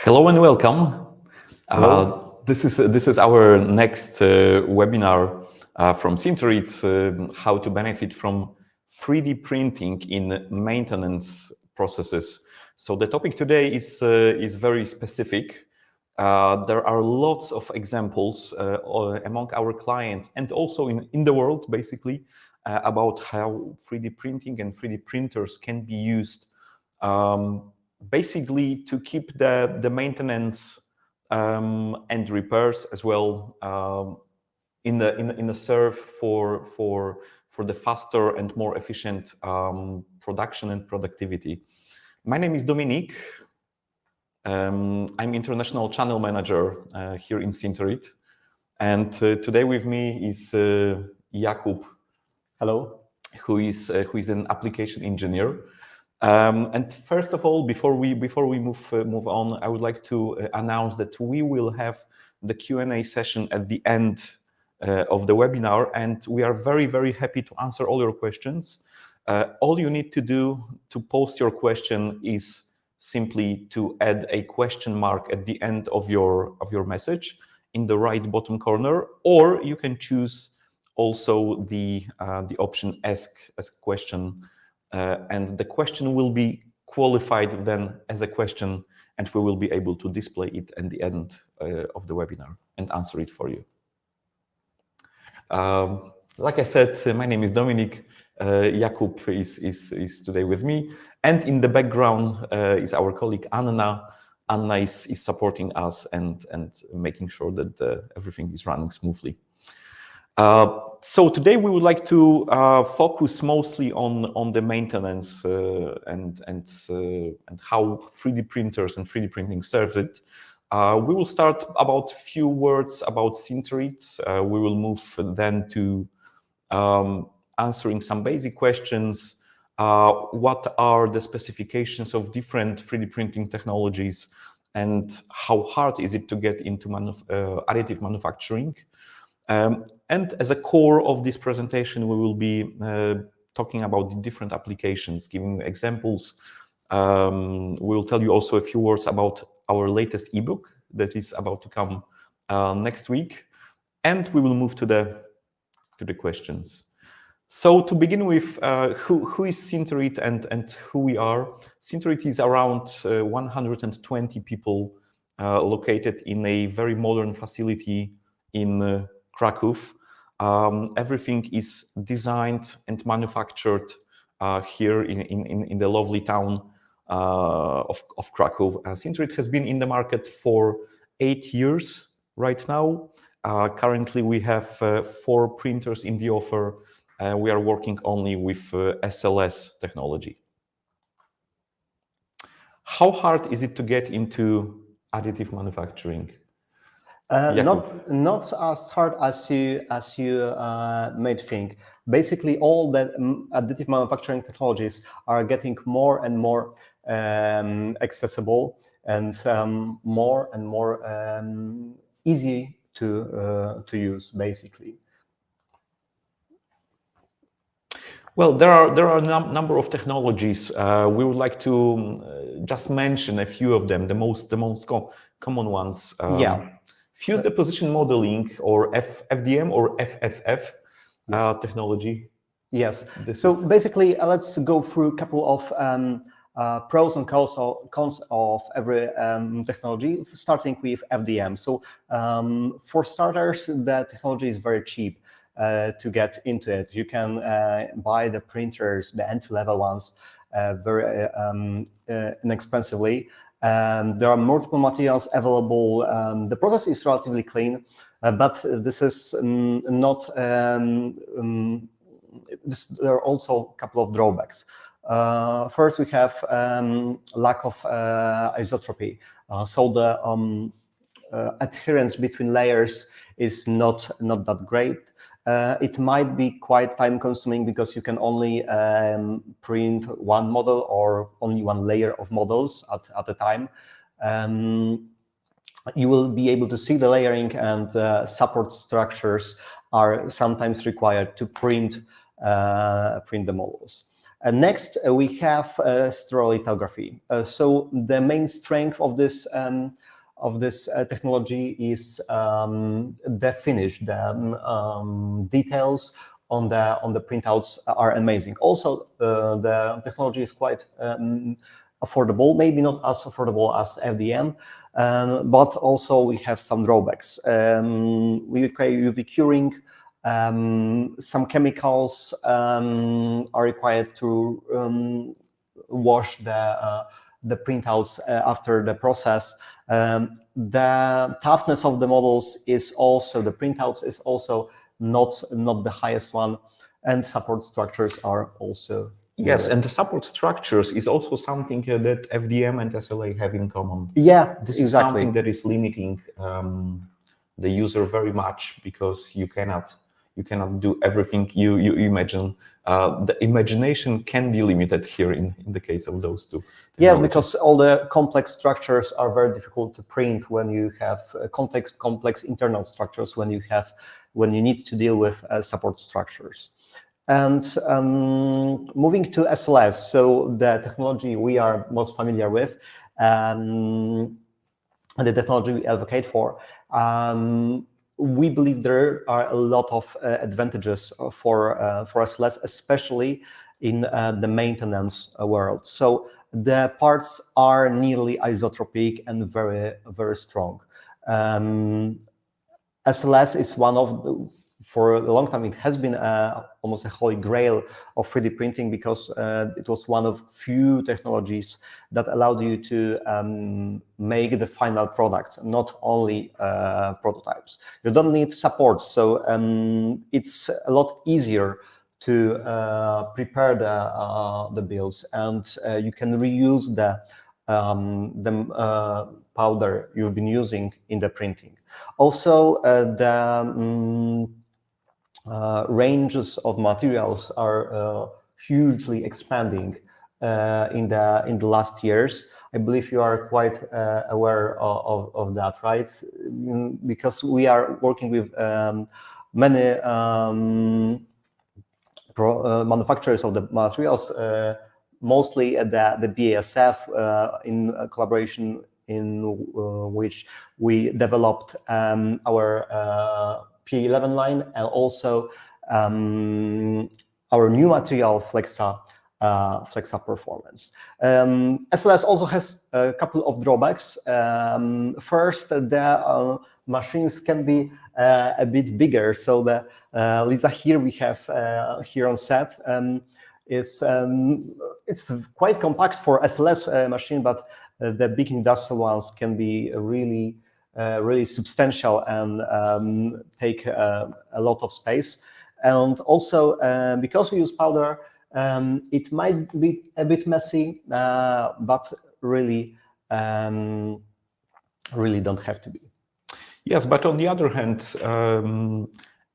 Hello and welcome. Hello. This is our next webinar from Sinterit, how to benefit from 3D printing in maintenance processes. So the topic today is very specific. There are lots of examples among our clients and also in the world, basically, about how 3D printing and 3D printers can be used basically to keep the maintenance and repairs as well in the serve for the faster and more efficient production and productivity. My name is Dominic. I'm international channel manager here in Sinterit, and today with me is Jakub. Hello. Who is an application engineer. And first of all, before we move on, I would like to announce that we will have the Q&A session at the end of the webinar, and we are very happy to answer all your questions. All you need to do to post your question is simply to add a question mark at the end of your message in the right bottom corner, or you can choose also the option ask question. And the question will be qualified then as a question, and we will be able to display it at the end of the webinar and answer it for you. Like I said, my name is Dominic. Jakub is today with me, and in the background is our colleague Anna. Anna is supporting us and making sure that everything is running smoothly. So today we would like to focus mostly on the maintenance and how 3D printers and 3D printing serves it. We will start about few words about Sinterit. We will move then to answering some basic questions. What are the specifications of different 3D printing technologies, and how hard is it to get into additive manufacturing? And as a core of this presentation, we will be talking about the different applications, giving examples. We will tell you also a few words about our latest ebook that is about to come next week, and we will move to the questions. So to begin with, who is Sinterit and who we are? Sinterit is around 120 people located in a very modern facility in Krakow. Everything is designed and manufactured here in the lovely town of Krakow. Sinterit has been in the market for 8 years right now. Currently, we have 4 printers in the offer. We are working only with SLS technology. How hard is it to get into additive manufacturing? Not as hard as you might think. Basically, all the additive manufacturing technologies are getting more and more accessible and more easy to use, basically. Well, there are a number of technologies. We would like to just mention a few of them, the most common ones. Fuse deposition modeling, or FDM or FFF technology. Yes. Basically, let's go through a couple of pros and cons of every technology, starting with FDM. So for starters, the technology is very cheap to get into it. You can buy the printers, the entry-level ones, very inexpensively. There are multiple materials available. The process is relatively clean, but this is not. There are also a couple of drawbacks. First, we have lack of isotropy, so the adherence between layers is not that great. It might be quite time-consuming because you can only print one model or only one layer of models at a time. You will be able to see the layering, and support structures are sometimes required to print the models. Next, we have stereolithography. So the main strength of this technology is the finish. The details on the printouts are amazing. Also, the technology is quite affordable. Maybe not as affordable as FDM, but also we have some drawbacks. We require UV curing. Some chemicals are required to wash the printouts after the process. The toughness of the models is also, the printouts is also not the highest one, and support structures are also. Yes, and the support structures is also something that FDM and SLA have in common. Yeah, this exactly. is something that is limiting the user very much, because you cannot do everything you imagine. The imagination can be limited here in the case of those two. Yes, because all the complex structures are very difficult to print when you have complex internal structures, when you need to deal with support structures. And moving to SLS, so the technology we are most familiar with, and the technology we advocate for, we believe there are a lot of advantages for SLS, especially in the maintenance world. So the parts are nearly isotropic and very, very strong. SLS is one of for a long time, it has been almost a holy grail of 3D printing, because it was one of few technologies that allowed you to make the final products, not only prototypes. You don't need support, so it's a lot easier to prepare the builds, and you can reuse the powder you've been using in the printing. Also, the ranges of materials are hugely expanding in the last years. I believe you are quite aware of that, right? Because we are working with many manufacturers of the materials, mostly the BASF, in collaboration in which we developed our P11 line, and also our new material Flexa Performance. SLS also has a couple of drawbacks. First, the machines can be a bit bigger. So the Lisa here we have here on set is it's quite compact for SLS machine, but the big industrial ones can be really substantial and take a lot of space. And also, because we use powder, it might be a bit messy, but really don't have to be. Yes, but on the other hand,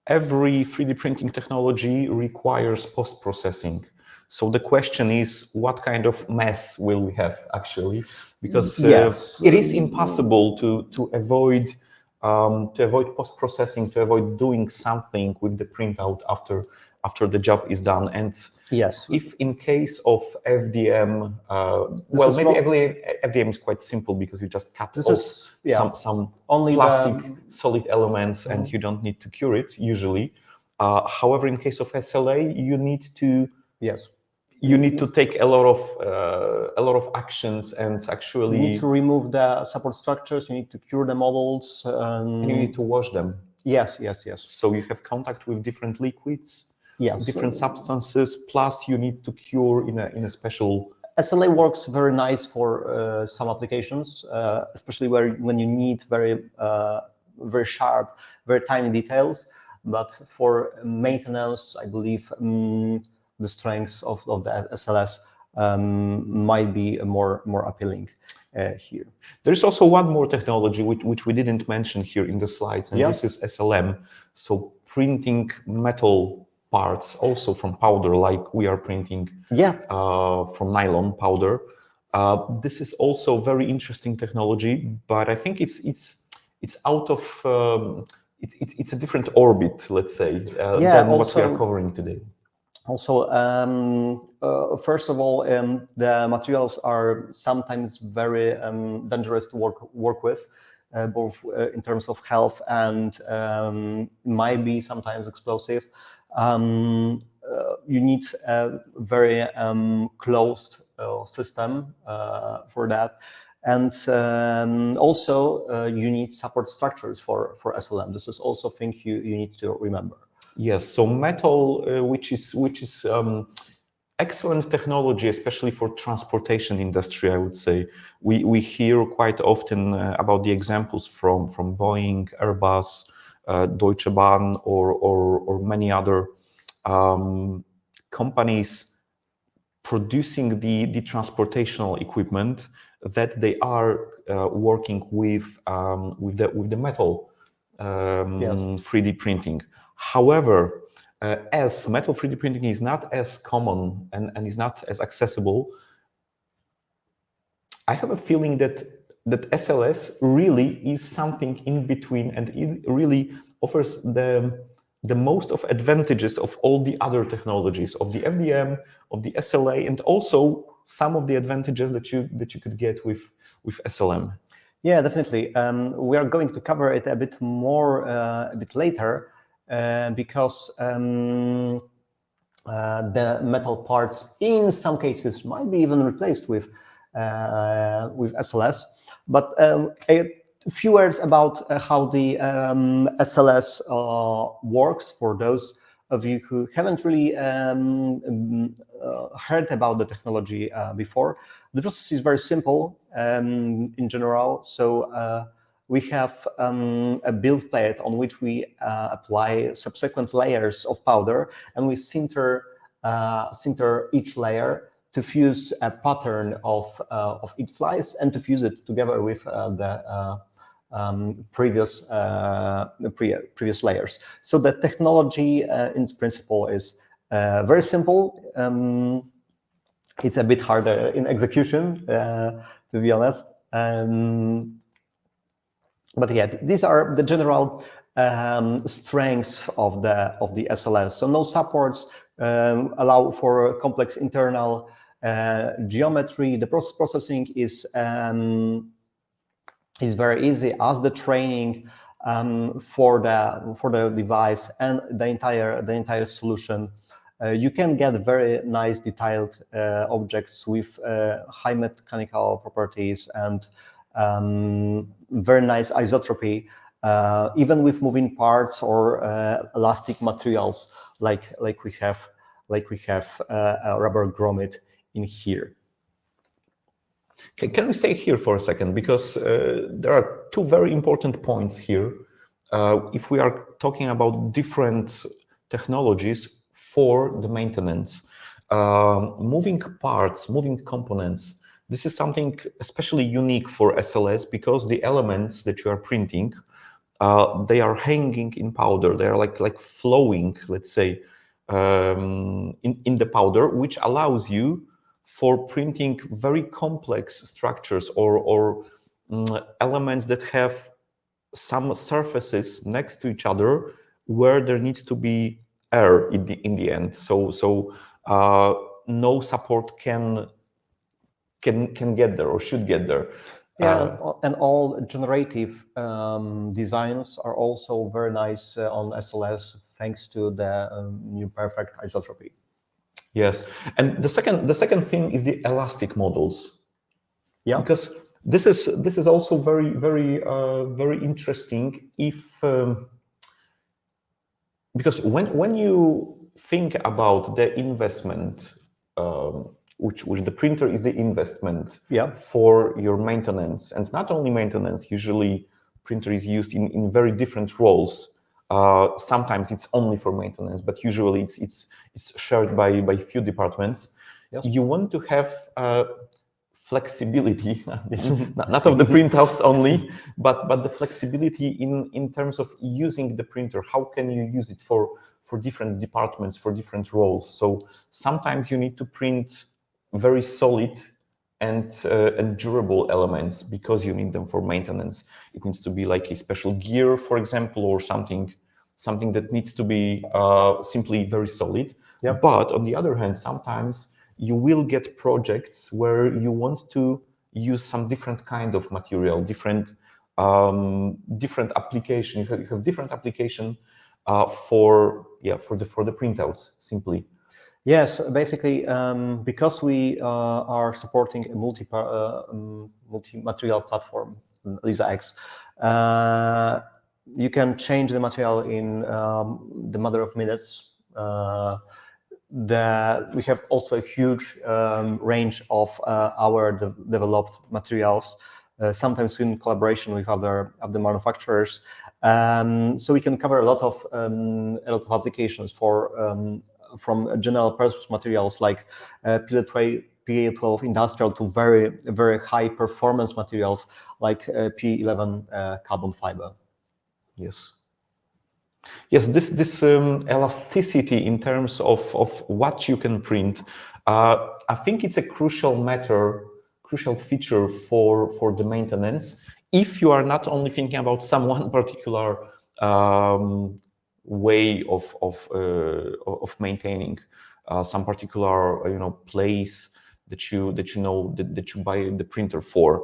every 3D printing technology requires post-processing. So the question is, what kind of mess will we have actually? Because yes, it is impossible to avoid post-processing, to avoid doing something with the printout after the job is done. And yes, if in case of FDM, well, maybe FDM is quite simple, because you just cut off some only plastic solid elements, and you don't need to cure it usually. However, in case of SLA, you need to you need to take a lot of actions, and actually you need to remove the support structures. You need to cure the models. And you need to wash them. Yes. So you have contact with different liquids, different substances. Plus, you need to cure in a special. SLA works very nice for some applications, especially when you need very sharp, very tiny details. But for maintenance, I believe the strengths of the SLS might be more appealing here. There is also one more technology which we didn't mention here in the slides, and this is SLM. So printing metal parts also from powder, like we are printing from nylon powder. This is also very interesting technology, but I think it's out of it's a different orbit, let's say, than what we are covering today. Also, first of all, the materials are sometimes very dangerous to work with, both in terms of health and might be sometimes explosive. You need a very closed system for that. And also, you need support structures for SLM. This is also a thing you need to remember. Yes, so metal, which is excellent technology, especially for transportation industry, I would say. We hear quite often about the examples from Boeing, Airbus, Deutsche Bahn, or many other companies producing the transportational equipment that they are working with the metal Yes. 3D printing. However, as metal 3D printing is not as common and is not as accessible, I have a feeling that SLS really is something in between, and it really offers the most of advantages of all the other technologies, of the FDM, of the SLA, and also some of the advantages that you could get with SLM. Yeah, definitely. We are going to cover it a bit more a bit later because the metal parts, in some cases, might be even replaced with SLS. But a few words about how the SLS works for those of you who haven't really heard about the technology before. The process is very simple in general. So we have a build plate on which we apply subsequent layers of powder, and we sinter each layer to fuse a pattern of each slice and to fuse it together with the previous layers. So the technology in its principle is very simple. It's a bit harder in execution, to be honest. But yeah, these are the general strengths of the SLS. So no supports, allow for complex internal geometry. The processing is very easy, as the training for the device and the entire solution. You can get very nice detailed objects with high mechanical properties and very nice isotropy, even with moving parts or elastic materials like we have a rubber grommet in here. Okay, can we stay here for a second, because there are two very important points here. If we are talking about different technologies for the maintenance, moving parts, moving components, this is something especially unique for SLS, because the elements that you are printing, they are hanging in powder. They are like flowing, let's say, in the powder, which allows you for printing very complex structures or elements that have some surfaces next to each other where there needs to be air in the end. So no support can get there or should get there. Yeah, and all generative designs are also very nice on SLS thanks to the new perfect isotropy. Yes, and the second thing is the elastic models. Yeah, because this is also very interesting. If because when you think about the investment, which the printer is the investment, yeah, for your maintenance, and not only maintenance. Usually, printer is used in very different roles. Sometimes it's only for maintenance, but usually it's shared by few departments. Yes. You want to have flexibility, not of the printouts only, but the flexibility in terms of using the printer. How can you use it for different departments, for different roles? So sometimes you need to print very solid and durable elements because you need them for maintenance. It needs to be like a special gear, for example, or something that needs to be simply very solid. Yep. But on the other hand, sometimes you will get projects where you want to use some different kind of material, different application. You have different application for the printouts simply. Yes, basically, because we are supporting a multi-material platform, Lisa X, you can change the material in the matter of minutes. We have also a huge range of our developed materials, sometimes in collaboration with other manufacturers. So we can cover a lot of applications from general purpose materials like PA12 industrial to very high performance materials like P11 carbon fiber. Yes. Yes, this elasticity in terms of what you can print, I think it's a crucial feature for the maintenance. If you are not only thinking about some one particular way of maintaining some particular place that you buy the printer for.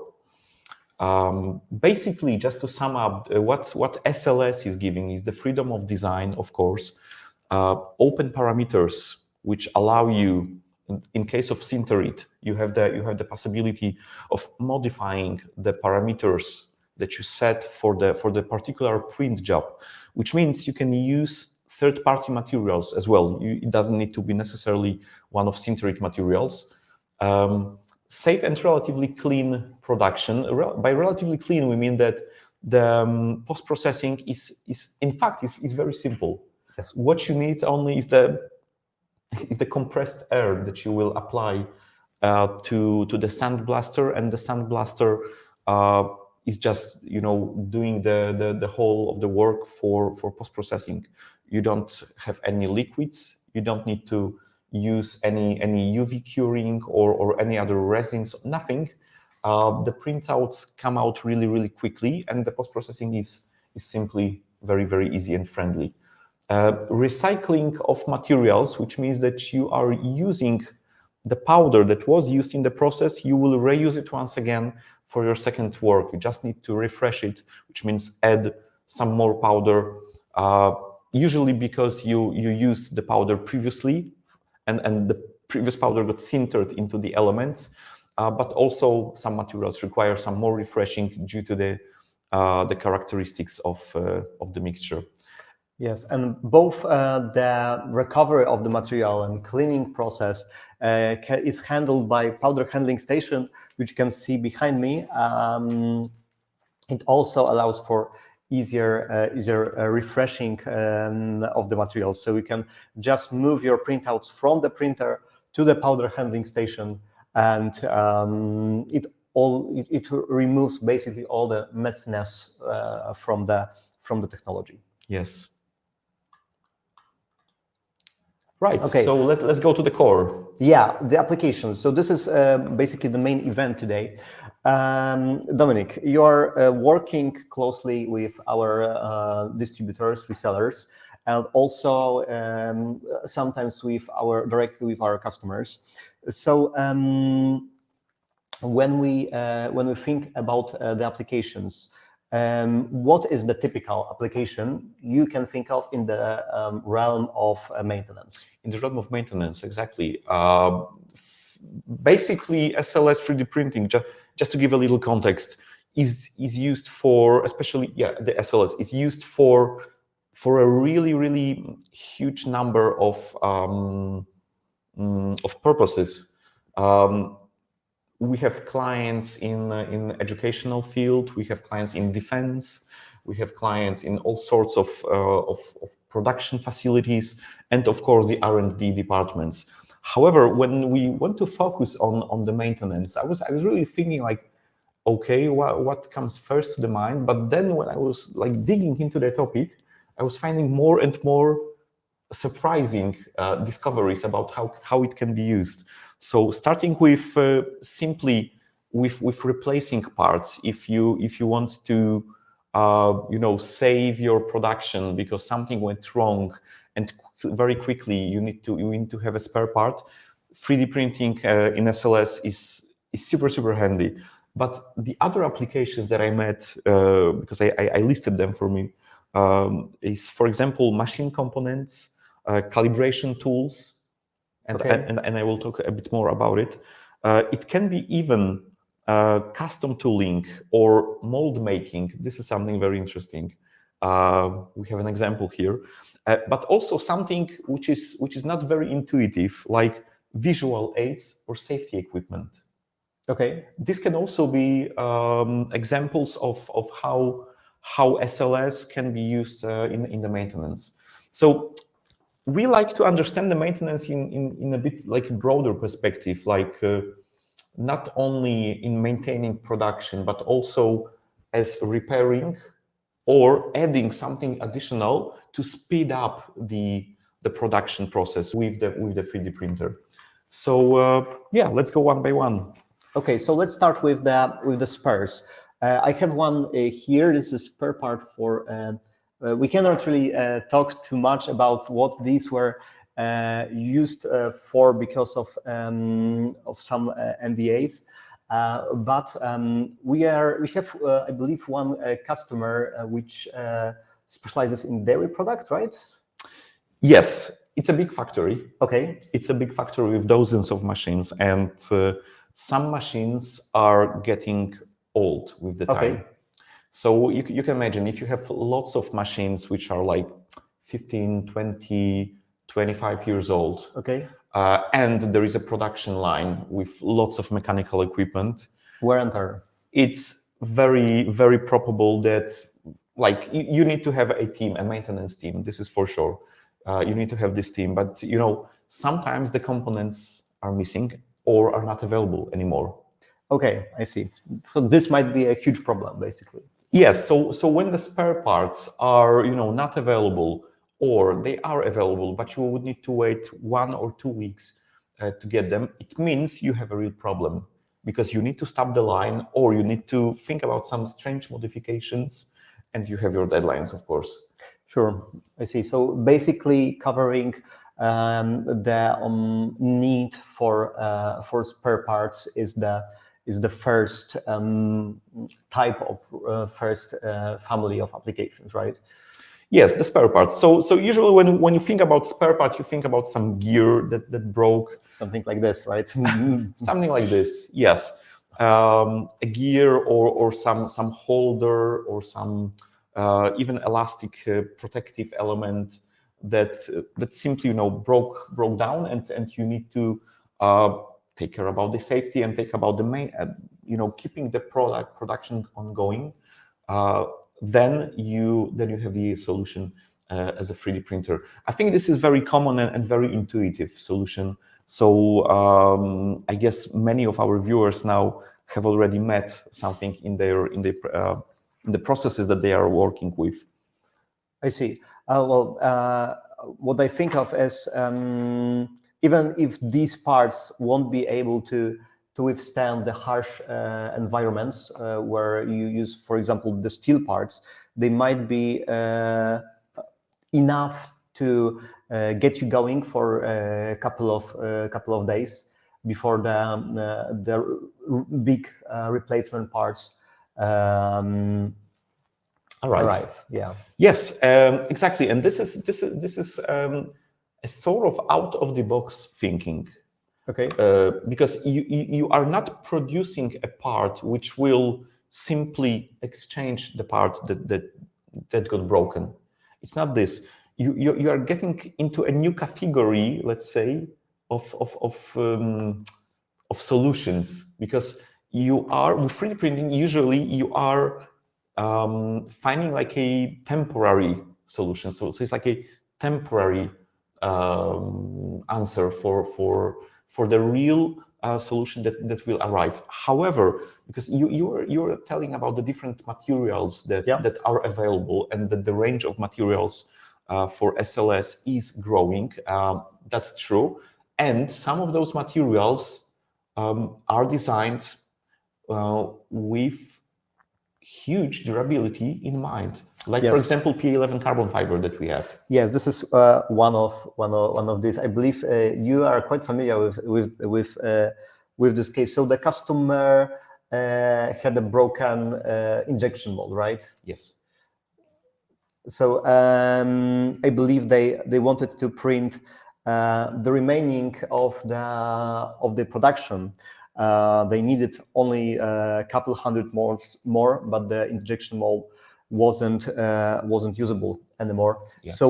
Basically, just to sum up, what SLS is giving is the freedom of design, of course, open parameters which allow you, in case of sinterit, you have the possibility of modifying the parameters that you set for the particular print job, which means you can use third-party materials as well. It doesn't need to be necessarily one of sinterit materials. Safe and relatively clean production. By relatively clean, we mean that the post-processing is in fact very simple. Yes. What you need only is the compressed air that you will apply to the sandblaster, and the sandblaster is just doing the whole of the work for post-processing. You don't have any liquids. You don't need to use any UV curing or any other resins, nothing. The printouts come out really quickly, and the post-processing is simply very easy and friendly. Recycling of materials, which means that you are using the powder that was used in the process, you will reuse it once again for your second work. You just need to refresh it, which means add some more powder, usually because you used the powder previously, and the previous powder got sintered into the elements, but also some materials require some more refreshing due to the characteristics of the mixture. Yes, and both the recovery of the material and cleaning process is handled by powder handling station, which you can see behind me. It also allows for easier refreshing of the materials. So you can just move your printouts from the printer to the powder handling station, and it removes basically all the messiness from the technology. Yes. Right. Okay. So let's go to the core. Yeah, the applications. So this is basically the main event today. Dominic, you're working closely with our distributors, resellers, and also sometimes directly with our customers. So when we think about the applications, what is the typical application you can think of in the realm of maintenance? In the realm of maintenance, exactly. Basically, SLS 3D printing, just to give a little context, is used for, especially, the SLS is used for a really huge number of purposes. We have clients in educational field. We have clients in defense. We have clients in all sorts of production facilities, and of course the R&D departments. However, when we want to focus on the maintenance, I was really thinking like, okay, what comes first to the mind? But then when I was like digging into the topic, I was finding more and more surprising discoveries about how it can be used. So starting with simply with replacing parts, if you want to save your production because something went wrong, and very quickly you need to have a spare part. 3D printing in SLS is super handy. But the other applications that I met, because I listed them for me, is, for example, machine components, calibration tools, and, Okay. and I will talk a bit more about it. It can be even custom tooling or mold making. This is something very interesting. We have an example here, but also something which is not very intuitive, like visual aids or safety equipment. Okay. This can also be examples of how SLS can be used in the maintenance. So we like to understand the maintenance in a bit like a broader perspective, like not only in maintaining production, but also as repairing or adding something additional to speed up the production process with the 3D printer. So yeah, let's go one by one. Okay, so let's start with the spares. I have one here. This is a spare part for. We cannot really talk too much about what these were used for because of some NDAs. But we have I believe one customer which specializes in dairy product, right? Yes, it's a big factory. Okay. It's a big factory with dozens of machines, and some machines are getting old with the time. So you can imagine if you have lots of machines which are like 15, 20, 25 years old, okay, and there is a production line with lots of mechanical equipment, wear and tear. It's very probable that like you need to have a team, a maintenance team. This is for sure. You need to have this team, but you know, sometimes the components are missing or are not available anymore. Okay, I see. So this might be a huge problem, basically. Yes. So when the spare parts are, you know, not available, or they are available, but you would need to wait 1 or 2 weeks to get them, it means you have a real problem, because you need to stop the line, or you need to think about some strange modifications, and you have your deadlines, of course. Sure, I see. So basically covering the need for spare parts is the first type of first family of applications, right? Yes, the spare parts. So usually when you think about spare parts, you think about some gear that broke. Something like this, right? Something like this, yes. A gear or some holder or some even elastic protective element that simply, you know, broke down, and you need to take care about the safety and take about the main, you know, keeping the production ongoing. Then you have the solution as a 3D printer. I think this is very common and very intuitive solution. So I guess many of our viewers now have already met something in the processes that they are working with. I see. What I think of is even if these parts won't be able to withstand the harsh environments where you use, for example, the steel parts, they might be enough to get you going for a couple of days before the big replacement parts arrive. Yeah. Yes, exactly. And this is a sort of out of the box thinking. Okay. Because you are not producing a part which will simply exchange the part that got broken. It's not this. You are getting into a new category, let's say, of solutions, because you are with 3D printing. Usually, you are finding like a temporary solution. So it's like a temporary answer for the real solution that will arrive. However, because you're telling about the different materials that are available, and that the range of materials for SLS is growing. That's true. And some of those materials are designed with huge durability in mind. Like Yes. for example, PA11 carbon fiber that we have. Yes, this is one of these. I believe you are quite familiar with this case. So the customer had a broken injection mold, right? Yes. So I believe they wanted to print the remaining of the production. They needed only a couple hundred more, but the injection mold wasn't usable anymore. Yes. So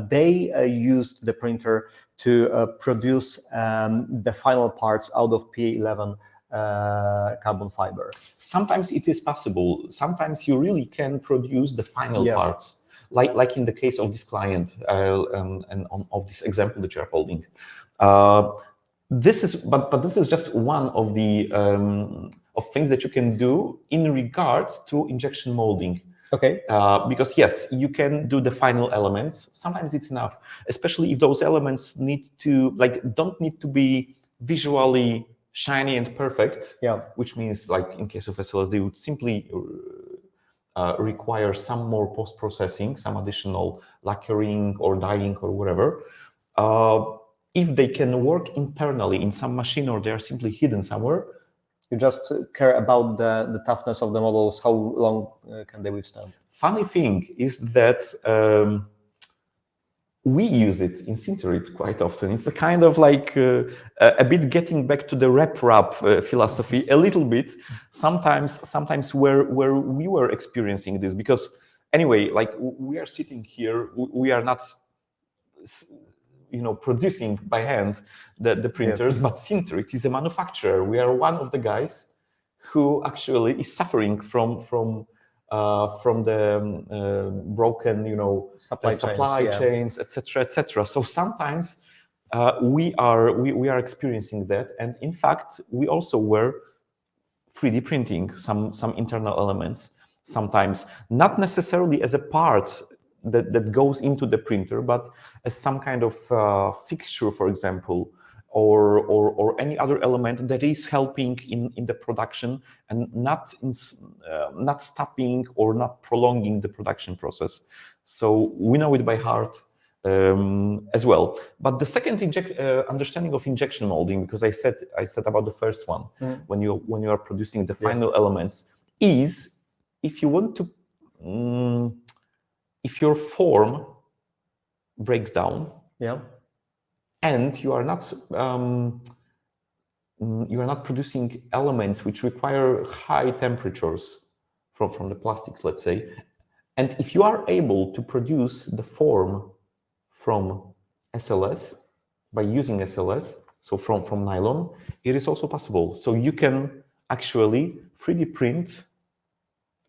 they used the printer to produce the final parts out of PA11 carbon fiber. Sometimes it is possible. Sometimes you really can produce the final parts, like in the case of this client and of this example that you are holding. This is just one of the of things that you can do in regards to injection molding. Okay. Because yes, you can do the final elements. Sometimes it's enough, especially if those elements don't need to be visually shiny and perfect. Yeah. Which means, like in case of SLS, they would simply require some more post-processing, some additional lacquering or dyeing or whatever. If they can work internally in some machine or they are simply hidden somewhere, you just care about the toughness of the models, how long can they withstand. Funny thing is that we use it in Sinterit quite often. It's a kind of like a bit getting back to the rep-rap philosophy a little bit. Sometimes where we were experiencing this, because anyway, like we are sitting here, we are not producing by hand the printers, yes. But Sinterit is a manufacturer. We are one of the guys who actually is suffering from the broken, supply chains, etc. So sometimes we are experiencing that, and in fact, we also were 3D printing some internal elements. Sometimes not necessarily as a part that goes into the printer, but as some kind of fixture, for example, or any other element that is helping in the production and not stopping or not prolonging the production process. So we know it by heart as well. But the second understanding of injection molding, because I said about the first one, when you are producing the final elements, is if you want to, if your form breaks down, and you are not producing elements which require high temperatures from the plastics, let's say, and if you are able to produce the form from SLS by using SLS, so from nylon, it is also possible. So you can actually 3D print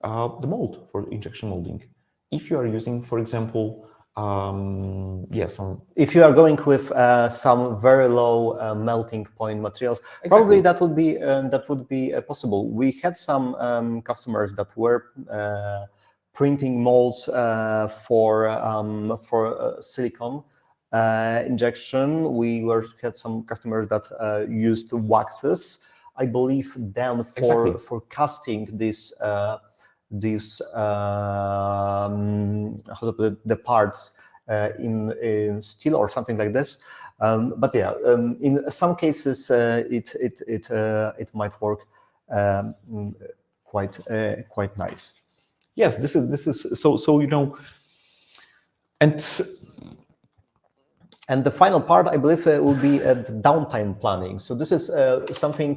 the mold for injection molding. If you are using, for example, if you are going with some very low melting point materials, probably that would be possible. We had some customers that were printing molds for silicon injection. We had some customers that used waxes, I believe, then for casting this. How to put it, the parts in steel or something like this. But yeah, in some cases it might work quite nice. Yes, this is so and the final part, I believe, will be downtime planning. So this is something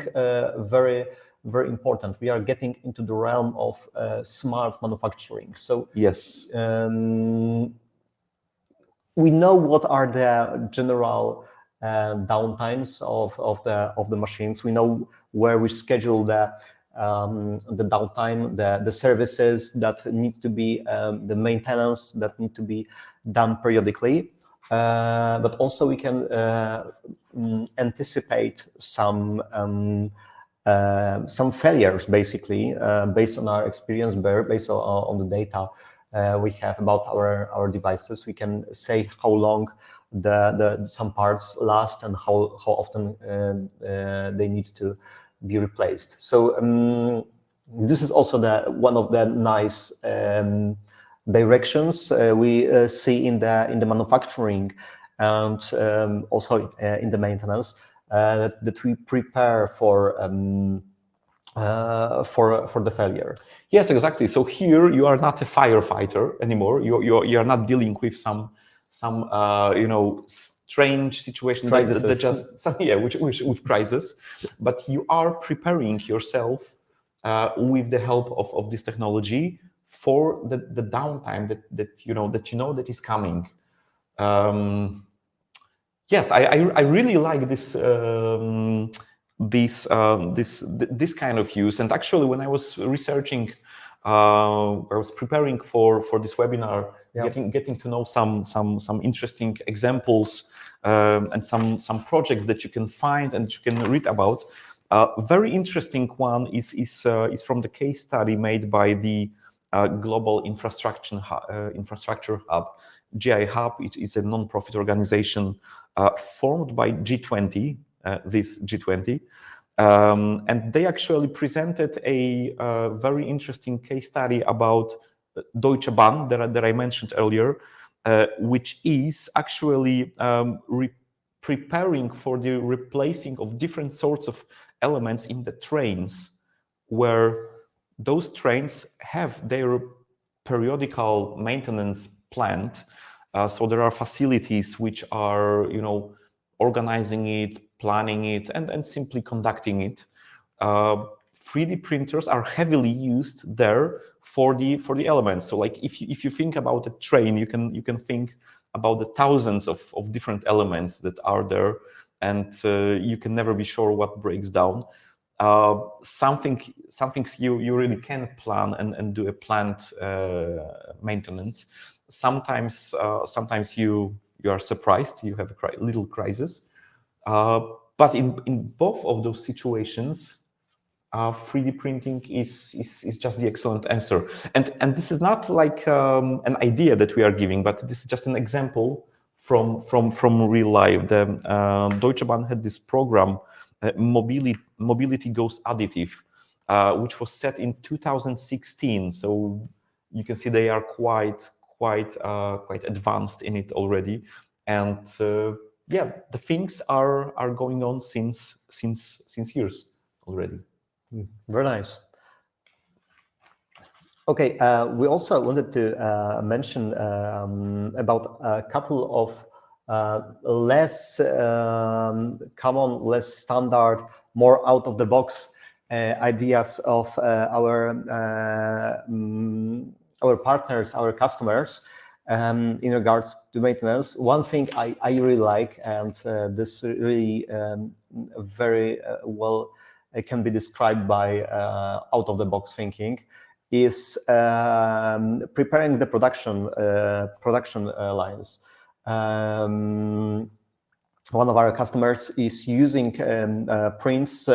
very important. We are getting into the realm of smart manufacturing. So yes, we know what are the general downtimes of the machines. We know where we schedule the downtime, the services that need to be, the maintenance that need to be done periodically. But also we can anticipate some failures, basically, based on our experience, based on the data we have about our devices. We can say how long some parts last and how often they need to be replaced. So This is also one of the nice directions we see in the manufacturing and also in the maintenance that we prepare for the failure. Yes, exactly. So here you are not a firefighter anymore. You are not dealing with some strange situation that just with crisis, but you are preparing yourself with the help of this technology for the downtime that you know that is coming. Yes, I really like this kind of use. And actually, when I was researching, I was preparing for this webinar, getting to know some interesting examples and some projects that you can find and you can read about. Very interesting one is from the case study made by the Global Infrastructure Hub. GI Hub is a non-profit organization formed by G20, this G20, and they actually presented a very interesting case study about Deutsche Bahn that I mentioned earlier, which is actually preparing for the replacing of different sorts of elements in the trains, where those trains have their periodical maintenance planned. So there are facilities which are, organizing it, planning it, and simply conducting it. 3D printers are heavily used there for the elements. So, like if you think about a train, you can think about the thousands of different elements that are there, and you can never be sure what breaks down. Some things you really can plan and do a planned maintenance. Sometimes you are surprised, you have a little crisis, but in both of those situations, 3D printing is just the excellent answer. And this is not like an idea that we are giving, but this is just an example from real life. The Deutsche Bahn had this program, Mobility Goes Additive, which was set in 2016. So you can see they are quite advanced in it already, and the things are going on since years already. Very nice. Okay, we also wanted to mention about a couple of less common, less standard, more out of the box ideas of our partners, our customers, in regards to maintenance. One thing I really like, and this really very well can be described by out of the box thinking, is preparing the production lines. One of our customers is using prints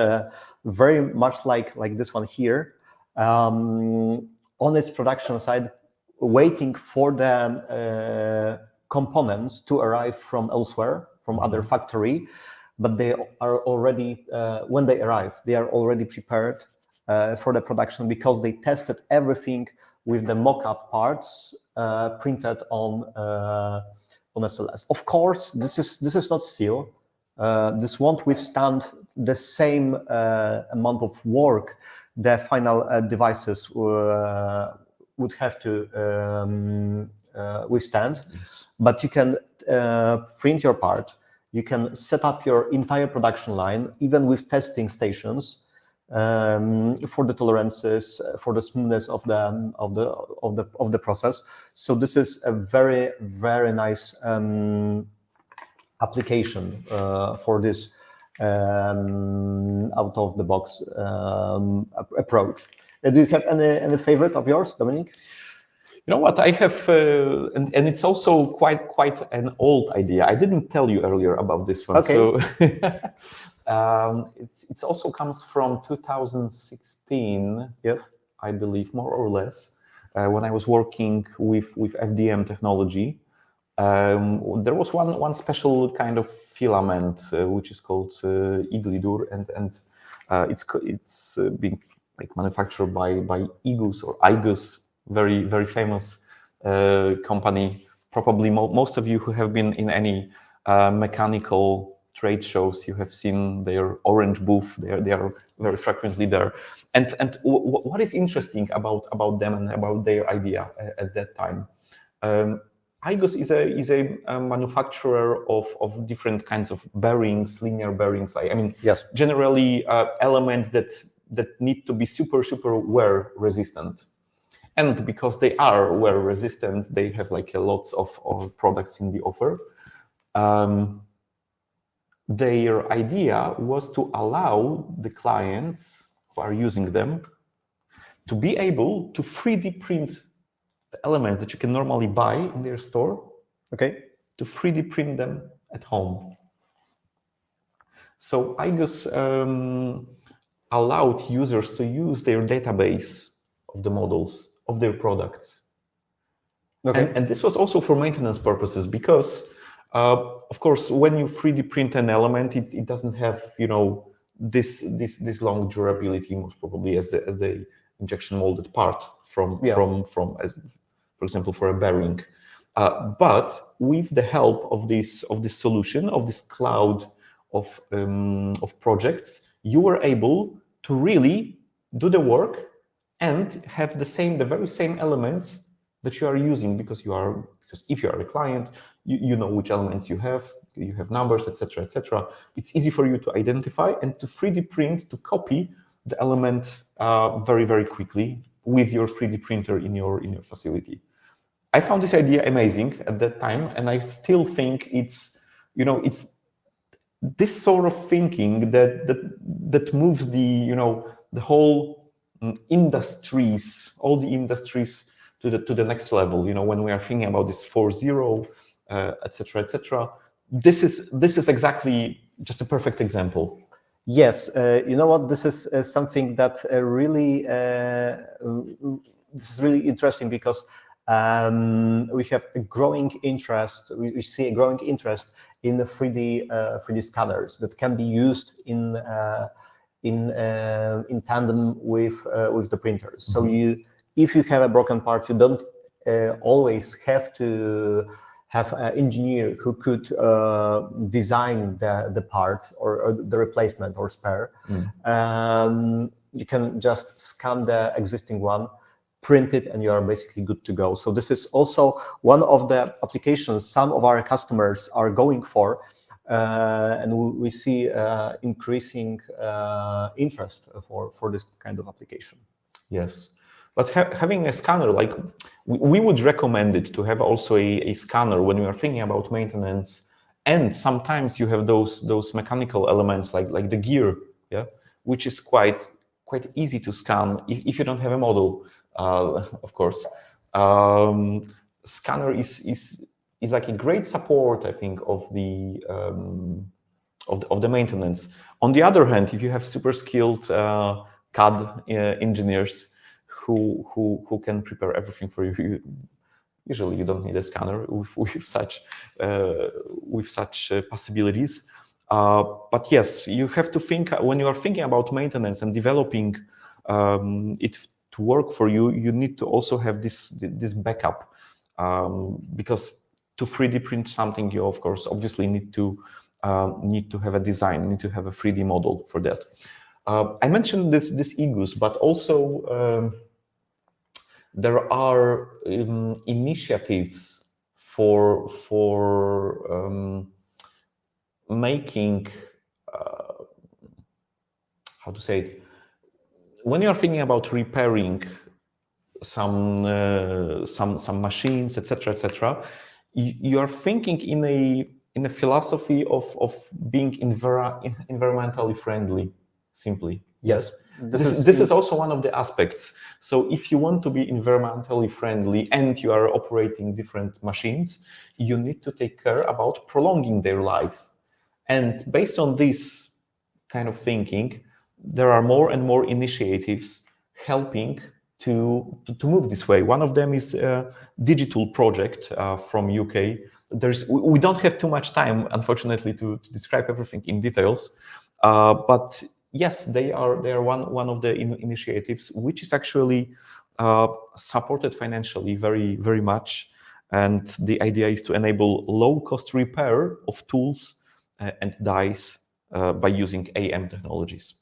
very much like this one here on its production side, waiting for the components to arrive from elsewhere, from other factory, but they are already, when they arrive, they are already prepared for the production because they tested everything with the mock-up parts printed on SLS. Of course, this is not steel. This won't withstand the same amount of work the final devices would have to withstand. Yes. But you can print your part. You can set up your entire production line, even with testing stations, for the tolerances, for the smoothness of the process. So this is a very, very nice application for this out of the box approach. Do you have any favorite of yours, Dominic? You know what, I have, and it's also quite an old idea. I didn't tell you earlier about this one. Okay. So it also comes from 2016, Yes. I believe, more or less, when I was working with FDM technology. There was one special kind of filament which is called Iglidur, and it's being like manufactured by Igus or Igus, very famous company. Probably most of you who have been in any mechanical trade shows, you have seen their orange booth. They are very frequently there. And what is interesting about them and about their idea at that time? Igus is a manufacturer of different kinds of bearings, linear bearings. I mean, Yes. generally elements that need to be super wear resistant. And because they are wear resistant, they have like lots of products in the offer. Their idea was to allow the clients who are using them to be able to 3D print the elements that you can normally buy in their store, Okay. to 3D print them at home. So Igus allowed users to use their database of the models of their products. Okay. And this was also for maintenance purposes because, of course, when you 3D print an element, it doesn't have, you know, this long durability, most probably as the injection molded part from as, for example, for a bearing. But with the help of this solution, of this cloud of projects, you were able to really do the work and have the very same elements that you are using, because if you are a client, you know which elements you have numbers, etc., etc. It's easy for you to identify and to 3D print, to copy the element very quickly with your 3D printer in your facility. I found this idea amazing at that time, and I still think it's this sort of thinking that moves the whole industries, all the industries to the next level. You know, when we are thinking about this 4.0, etc., etc. This is exactly just a perfect example. Yes, you know what? This is something that really this is really interesting because we have a growing interest. We see a growing interest in the 3D scanners that can be used in tandem with the printers. So if you have a broken part, you don't always have to have an engineer who could design the part or the replacement or spare. You can just scan the existing one, print it, and you are basically good to go. So this is also one of the applications some of our customers are going for, and we see increasing interest for this kind of application. Yes. But having a scanner, like we would recommend it to have also a scanner when you are thinking about maintenance. And sometimes you have those mechanical elements like the gear, yeah, which is quite easy to scan if you don't have a model, of course. Scanner is like a great support, I think, of the maintenance. On the other hand, if you have super skilled CAD engineers who can prepare everything for you, usually you don't need a scanner with such possibilities. But yes, you have to think when you are thinking about maintenance and developing it to work for you. You need to also have this backup, because to 3D print something, you of course obviously need to have a design, need to have a 3D model for that. I mentioned this Igus, but also there are initiatives for making how to say it, when you are thinking about repairing some machines, etc., you are thinking in a philosophy of being environmentally friendly, simply. Yes. This is also one of the aspects. So if you want to be environmentally friendly and you are operating different machines, you need to take care about prolonging their life. And based on this kind of thinking, there are more and more initiatives helping to move this way. One of them is a digital project from UK. We don't have too much time, unfortunately, to describe everything in details, but yes, they are one of the initiatives which is actually supported financially very much. And the idea is to enable low-cost repair of tools and dies by using AM technologies.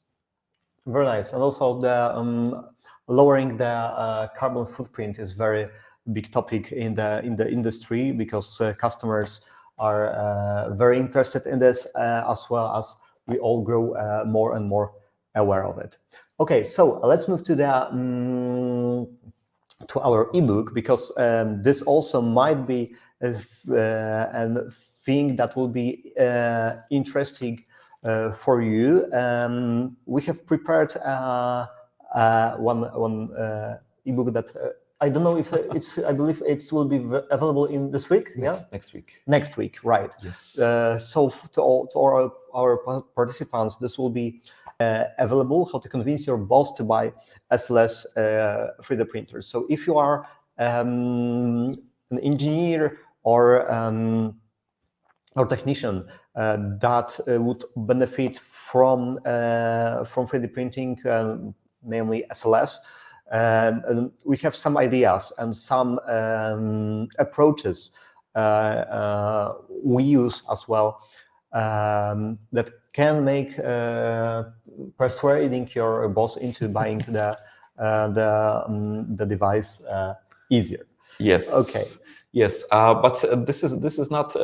Very nice. And also the lowering the carbon footprint is very big topic in the industry, because customers are very interested in this, as well as we all grow more and more aware of it. Okay, so let's move to the to our ebook, because this also might be a thing that will be interesting for you. We have prepared one ebook that I don't know if it's. I believe it will be available in this week. Next week. Next week, right? Yes. So to all our participants, this will be available. How to convince your boss to buy SLS 3D printers. So if you are an engineer or technician that would benefit from 3D printing, namely SLS, we have some ideas and some approaches we use as well that can make persuading your boss into buying the device easier. Yes. Okay. Yes, but this is not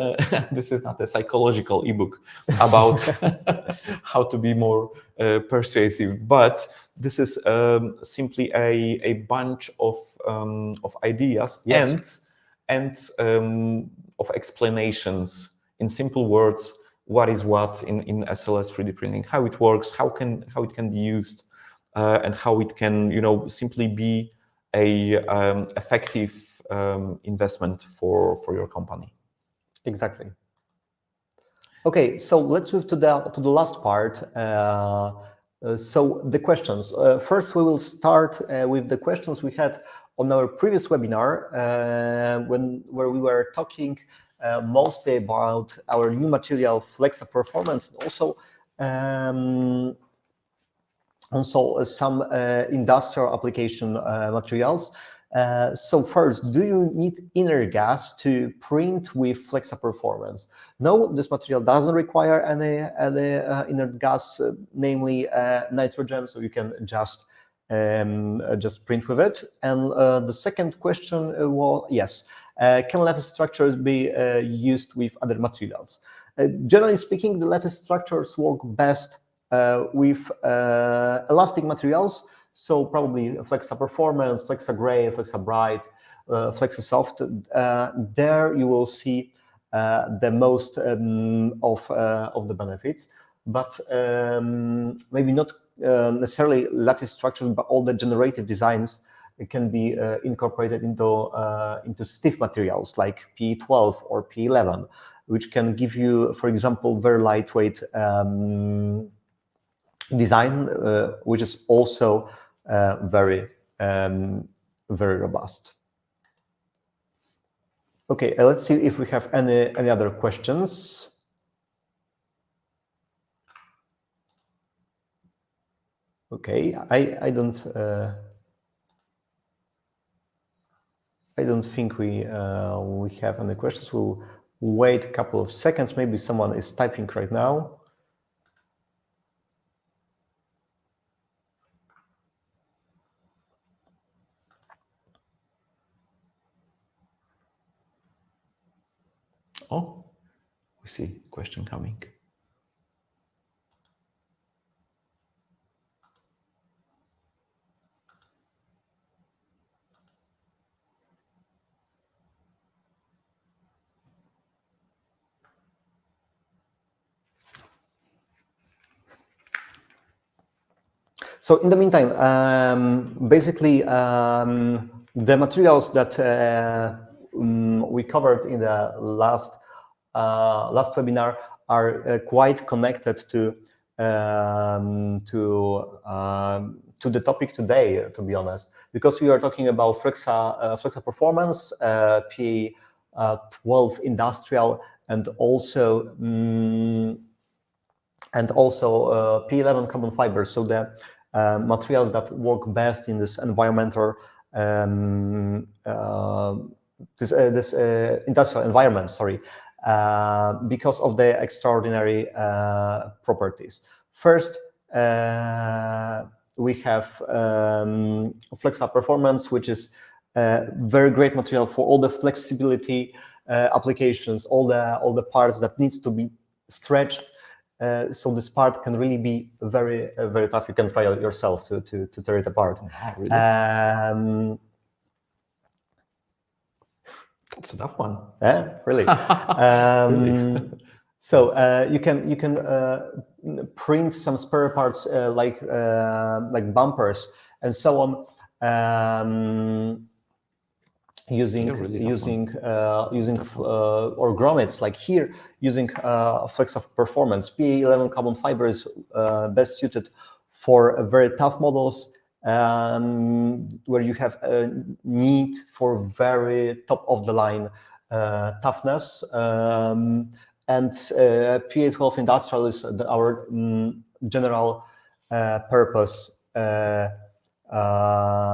this is not a psychological ebook about how to be more persuasive, but this is simply a bunch of ideas. Yes. and of explanations in simple words. What is what in SLS 3D printing? How it works? How it can be used, and how it can simply be a effective investment for your company. Exactly. Okay, so let's move to the last part. So the questions. First, we will start with the questions we had on our previous webinar, where we were talking mostly about our new material Flexa Performance, and also some industrial application materials. So first, do you need inner gas to print with Flexa Performance? No, this material doesn't require any inner gas, namely nitrogen, so you can just print with it. And the second question was, yes, can lattice structures be used with other materials? Generally speaking, the lattice structures work best with elastic materials, so probably Flexa Performance, Flexa Gray, Flexa Bright, Flexa Soft. There you will see the most of the benefits, but maybe not necessarily lattice structures, but all the generative designs can be incorporated into stiff materials like P12 or P11, which can give you, for example, very lightweight design, which is also very robust. Okay, let's see if we have any other questions. Okay, I don't think we have any questions. We'll wait a couple of seconds. Maybe someone is typing right now. Oh, we see question coming. So in the meantime, basically, the materials that we covered in the last webinar are quite connected to the topic today, to be honest, because we are talking about Flexa Performance, P12 Industrial, and also and also P11 carbon fibers, so the materials that work best in this environmental, this industrial environment, sorry, because of their extraordinary properties. First, we have flexible performance, which is a very great material for all the flexibility applications, all the parts that needs to be stretched. So this part can really be very very tough. You can try it yourself to tear it apart. Wow, really? That's a tough one. Yeah, really. Really? So you can print some spare parts like bumpers and so on, using or grommets like here, using flex of performance. PA11 carbon fiber is best suited for very tough models, where you have a need for very top of the line toughness. And PA12 industrial is our general purpose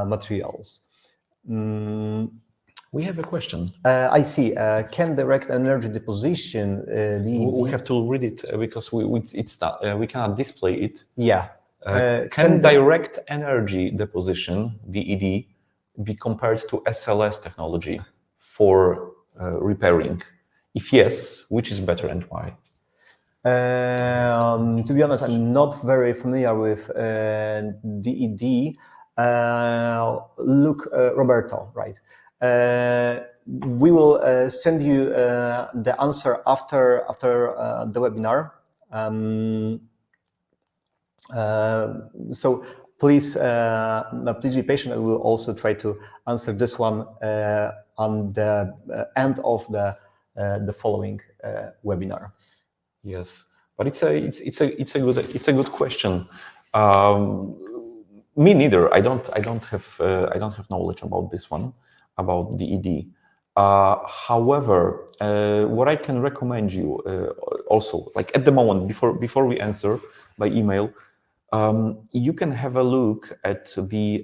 materials. We have a question. I see. Can direct energy deposition We have to read it because we cannot display it. Yeah. Can direct energy deposition, DED, be compared to SLS technology for repairing? If yes, which is better and why? To be honest, I'm not very familiar with DED. Look, Roberto, right? We will send you the answer after the webinar. So please be patient. I will also try to answer this one on the end of the following webinar. Yes, but it's a good question. Me neither. I don't have knowledge about this one, about DED. However, what I can recommend you also, like at the moment, before we answer by email, you can have a look at the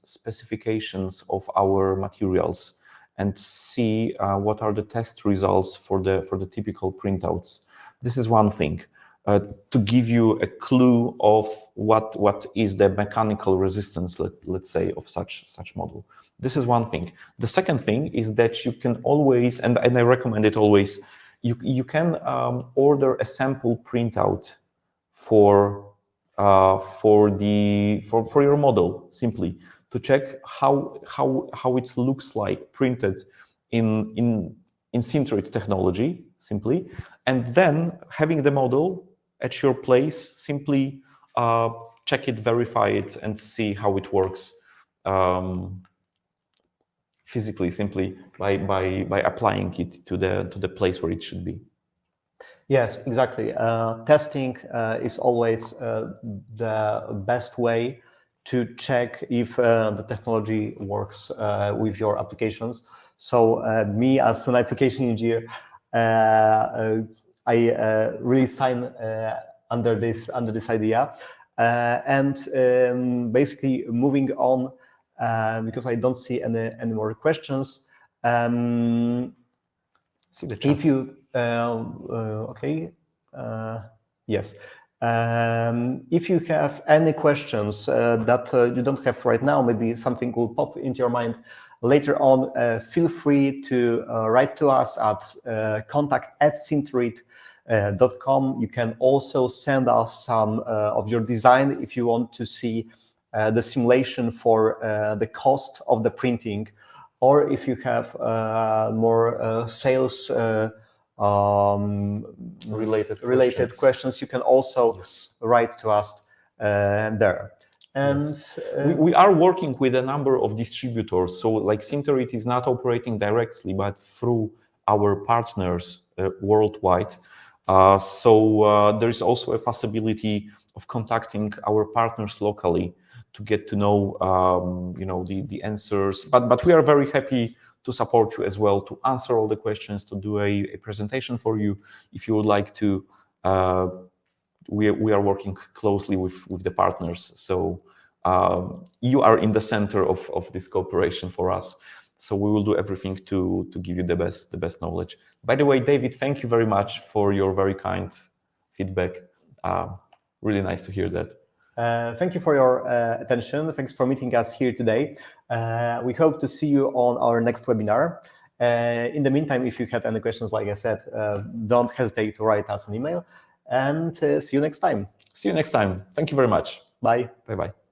specifications of our materials and see what are the test results for the typical printouts. This is one thing to give you a clue of what is the mechanical resistance, let's say, of such model. This is one thing. The second thing is that you can always, and I recommend it always, you can order a sample printout for your model, simply to check how it looks like printed in sintered technology, simply, and then having the model at your place, simply check it, verify it, and see how it works physically, simply by applying it to the place where it should be. Yes, exactly. Testing is always the best way to check if the technology works with your applications. So me as an application engineer, I really sign under this idea. And basically moving on, because I don't see any more questions. See the chat. If you okay, yes. If you have any questions that you don't have right now, maybe something will pop into your mind later on, feel free to write to us at contact@sinterit.com. You can also send us some of your design if you want to see the simulation for the cost of the printing, or if you have more sales related questions, you can also write to us there. And we are working with a number of distributors. So like Sinterit is not operating directly, but through our partners worldwide. So there is also a possibility of contacting our partners locally to get to know, the answers. But we are very happy to support you as well, to answer all the questions, to do a presentation for you if you would like to we are working closely with the partners. So you are in the center of this cooperation for us. So we will do everything to give you the best knowledge. By the way, David, thank you very much for your very kind feedback. Really nice to hear that. Thank you for your attention. Thanks for meeting us here today. We hope to see you on our next webinar. In the meantime, if you have any questions, like I said, don't hesitate to write us an email, and see you next time. See you next time. Thank you very much. Bye. Bye-bye.